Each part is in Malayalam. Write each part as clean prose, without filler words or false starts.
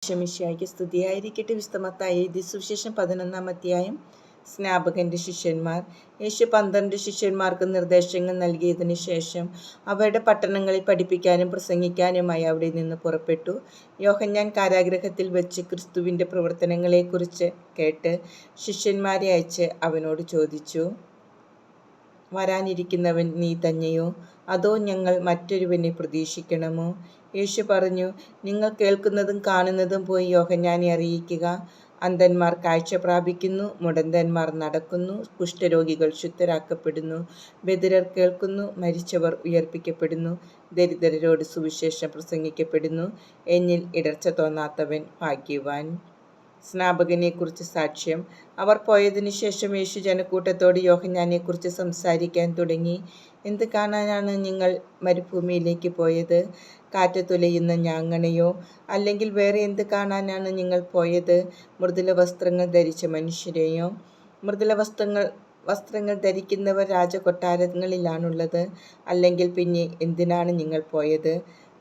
ഈശോമിശിഹായ്ക്ക് സ്തുതിയായിരിക്കട്ടെ. വിശുദ്ധ മത്തായി എഴുതിയ സുവിശേഷം 11-ാം അധ്യായം. സ്നാപകന്റെ ശിഷ്യന്മാർ. യേശു 12 ശിഷ്യന്മാർക്ക് നിർദ്ദേശങ്ങൾ നൽകിയതിനു ശേഷം അവരുടെ പട്ടണങ്ങളിൽ പഠിപ്പിക്കാനും പ്രസംഗിക്കാനുമായി അവിടെ നിന്ന് പുറപ്പെട്ടു. യോഹന്നാൻ കാരാഗൃഹത്തിൽ വെച്ച് ക്രിസ്തുവിൻ്റെ പ്രവർത്തനങ്ങളെക്കുറിച്ച് കേട്ട് ശിഷ്യന്മാരെ അയച്ച് അവനോട് ചോദിച്ചു, വരാനിരിക്കുന്നവൻ നീ തന്നെയോ, അതോ ഞങ്ങൾ മറ്റൊരുവനെ പ്രതീക്ഷിക്കണമോ? യേശു പറഞ്ഞു, നിങ്ങൾ കേൾക്കുന്നതും കാണുന്നതും പോയി യോഹന്നാനെ അറിയിക്കുക. അന്ധന്മാർ കാഴ്ച പ്രാപിക്കുന്നു, മുടന്തന്മാർ നടക്കുന്നു, കുഷ്ഠരോഗികൾ ശുദ്ധരാക്കപ്പെടുന്നു, ബധിരർ കേൾക്കുന്നു, മരിച്ചവർ ഉയർപ്പിക്കപ്പെടുന്നു, ദരിദ്രരോട് സുവിശേഷം പ്രസംഗിക്കപ്പെടുന്നു. എന്നിൽ ഇടർച്ച തോന്നാത്തവൻ ഭാഗ്യവാൻ. സ്നാപകനെക്കുറിച്ച് സാക്ഷ്യം. അവർ പോയതിനു ശേഷം യേശു ജനക്കൂട്ടത്തോട് യോഹന്നാനെക്കുറിച്ച് സംസാരിക്കാൻ തുടങ്ങി. എന്ത് കാണാനാണ് നിങ്ങൾ മരുഭൂമിയിലേക്ക് പോയത്? കാറ്റത്തുലയുന്ന ഞാങ്ങണയോ? അല്ലെങ്കിൽ വേറെ എന്ത് കാണാനാണ് നിങ്ങൾ പോയത്? മൃദുല വസ്ത്രങ്ങൾ ധരിച്ച മനുഷ്യരെയോ? മൃദുല വസ്ത്രങ്ങൾ ധരിക്കുന്നവർ രാജകൊട്ടാരങ്ങളിലാണുള്ളത്. അല്ലെങ്കിൽ പിന്നെ എന്തിനാണ് നിങ്ങൾ പോയത്?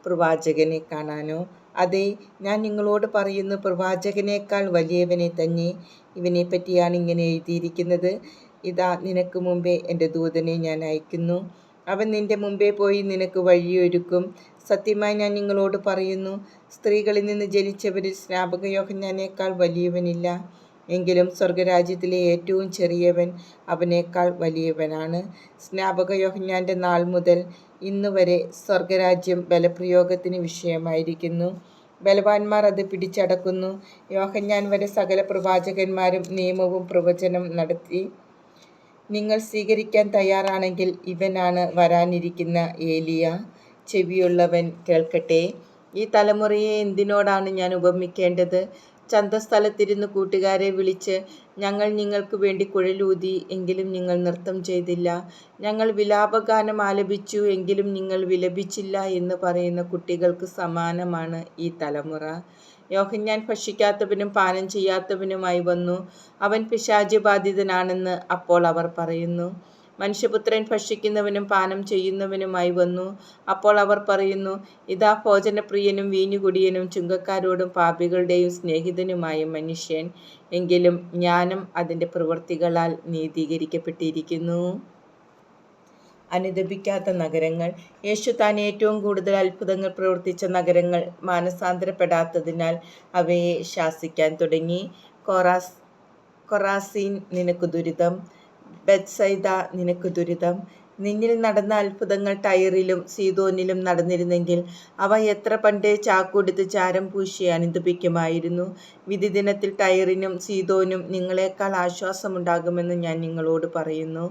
പ്രവാചകനെ കാണാനോ? അതെ, ഞാൻ നിങ്ങളോട് പറയുന്നു, പ്രവാചകനേക്കാൾ വലിയവനെ തന്നെ. ഇവനെ പറ്റിയാണ് ഇങ്ങനെ എഴുതിയിരിക്കുന്നത്. ഇതാ, നിനക്ക് മുമ്പേ എൻ്റെ ദൂതനെ ഞാൻ അയക്കുന്നു. അവൻ നിന്റെ മുമ്പേ പോയി നിനക്ക് വഴിയൊരുക്കും. സത്യമായി ഞാൻ നിങ്ങളോട് പറയുന്നു, സ്ത്രീകളിൽ നിന്ന് ജനിച്ചവരിൽ സ്നാപക യോഹന്നാനേക്കാൾ വലിയവനില്ല. എങ്കിലും സ്വർഗരാജ്യത്തിലെ ഏറ്റവും ചെറിയവൻ അവനേക്കാൾ വലിയവനാണ്. സ്നാപക യോഹന്നാൻ്റെ നാൾ മുതൽ ഇന്നുവരെ സ്വർഗരാജ്യം ബലപ്രയോഗത്തിന് വിഷയമായിരിക്കുന്നു. ബലവാന്മാർ അത് പിടിച്ചടക്കുന്നു. യോഹന്നാൻ വരെ സകല പ്രവാചകന്മാരും നിയമവും പ്രവചനം നടത്തി. നിങ്ങൾ സ്വീകരിക്കാൻ തയ്യാറാണെങ്കിൽ ഇവനാണ് വരാനിരിക്കുന്ന ഏലിയ. ചെവിയുള്ളവൻ കേൾക്കട്ടെ. ഈ തലമുറയെ എന്തിനോടാണ് ഞാൻ ഉപമിക്കേണ്ടത്? ചന്തസ്ഥലത്തിരുന്ന് കൂട്ടുകാരെ വിളിച്ച്, ഞങ്ങൾ നിങ്ങൾക്ക് വേണ്ടി കുഴലൂതി, എങ്കിലും നിങ്ങൾ നൃത്തം ചെയ്തില്ല. ഞങ്ങൾ വിലാപഗാനം ആലപിച്ചു, എങ്കിലും നിങ്ങൾ വിലപിച്ചില്ല എന്ന് പറയുന്ന കുട്ടികൾക്ക് സമാനമാണ് ഈ തലമുറ. യോഹന്നാൻ ഭക്ഷിക്കാത്തവനും പാനം ചെയ്യാത്തവനുമായി വന്നു. അവൻ പിശാച് ബാധിതനാണെന്ന് അപ്പോൾ അവർ പറയുന്നു. മനുഷ്യപുത്രൻ ഭക്ഷിക്കുന്നവനും പാനം ചെയ്യുന്നവനുമായി വന്നു. അപ്പോൾ അവർ പറയുന്നു, ഇതാ ഭോജനപ്രിയനും വീഞ്ഞുകുടിയനും ചുങ്കക്കാരോടും പാപികളുടെയും സ്നേഹിതനുമായ മനുഷ്യൻ. എങ്കിലും ജ്ഞാനം അതിൻ്റെ പ്രവൃത്തികളാൽ നീതീകരിക്കപ്പെട്ടിരിക്കുന്നു. അനുദപിക്കാത്ത നഗരങ്ങൾ. യേശു താൻ ഏറ്റവും കൂടുതൽ അത്ഭുതങ്ങൾ പ്രവർത്തിച്ച നഗരങ്ങൾ മാനസാന്തരപ്പെടാത്തതിനാൽ അവയെ ശാസിക്കാൻ തുടങ്ങി. കൊറാസീൻ, നിനക്ക് ദുരിതം. ബെത്സൈദ, നിനക്ക് ദുരിതം. നിന്നിൽ നടന്ന അത്ഭുതങ്ങൾ ടയറിലും സീദോനിലും നടന്നിരുന്നെങ്കിൽ അവ എത്ര പണ്ടേ ചാക്കുടുത്ത് ചാരം പൂശി അനുദപിക്കുമായിരുന്നു. വിധി ദിനത്തിൽ ടയറിനും സീദോനും നിങ്ങളെക്കാൾ ആശ്വാസമുണ്ടാകുമെന്ന് ഞാൻ നിങ്ങളോട് പറയുന്നു.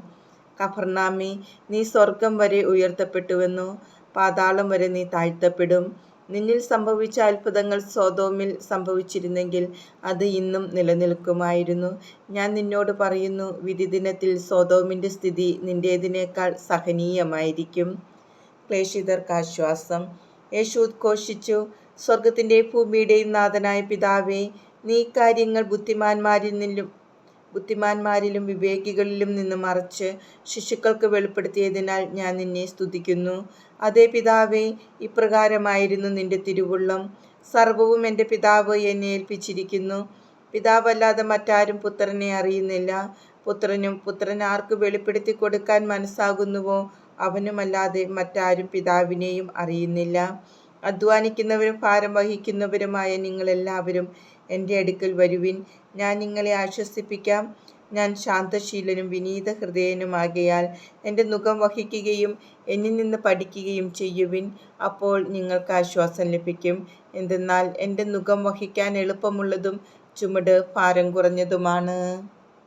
കഫർനാമേ, നീ സ്വർഗം വരെ ഉയർത്തപ്പെട്ടുവെന്നോ? പാതാളം വരെ നീ താഴ്ത്തപ്പെടും. നിന്നിൽ സംഭവിച്ച അത്ഭുതങ്ങൾ സൊദോമിൽ സംഭവിച്ചിരുന്നെങ്കിൽ അത് ഇന്നും നിലനിൽക്കുമായിരുന്നു. ഞാൻ നിന്നോട് പറയുന്നു, വിധി ദിനത്തിൽ സൊദോമിൻ്റെ സ്ഥിതി നിന്റേതിനേക്കാൾ സഹനീയമായിരിക്കും. ക്ലേശിതർക്ക് ആശ്വാസം. യേശു ഉദ്ഘോഷിച്ചു, സ്വർഗത്തിൻ്റെയും ഭൂമിയുടെയും നാഥനായ പിതാവേ, നീ കാര്യങ്ങൾ ബുദ്ധിമാന്മാരിലും വിവേകികളിലും നിന്ന് മറച്ച് ശിശുക്കൾക്ക് വെളിപ്പെടുത്തിയതിനാൽ ഞാൻ നിന്നെ സ്തുതിക്കുന്നു. അതേ പിതാവേ, ഇപ്രകാരമായിരുന്നു നിന്റെ തിരുവുള്ളം. സർവവും എൻ്റെ പിതാവ് എന്നെ ഏൽപ്പിച്ചിരിക്കുന്നു. പിതാവല്ലാതെ മറ്റാരും പുത്രനെ അറിയുന്നില്ല. പുത്രനും പുത്രൻ ആർക്ക് വെളിപ്പെടുത്തി കൊടുക്കാൻ മനസ്സാകുന്നുവോ അവനുമല്ലാതെ മറ്റാരും പിതാവിനെയും അറിയുന്നില്ല. അധ്വാനിക്കുന്നവരും ഭാരം വഹിക്കുന്നവരുമായ നിങ്ങളെല്ലാവരും എൻ്റെ അടുക്കൽ വരുവിൻ, ഞാൻ നിങ്ങളെ ആശ്വസിപ്പിക്കാം. ഞാൻ ശാന്തശീലനും വിനീത ഹൃദയനുമാകയാൽ എൻ്റെ നുകം വഹിക്കുകയും എന്നിൽ നിന്ന് പഠിക്കുകയും ചെയ്യുവിൻ. അപ്പോൾ നിങ്ങൾക്ക് ആശ്വാസം ലഭിക്കും. എന്തെന്നാൽ എൻ്റെ നുകം വഹിക്കാൻ എളുപ്പമുള്ളതും ചുമട് ഭാരം കുറഞ്ഞതുമാണ്.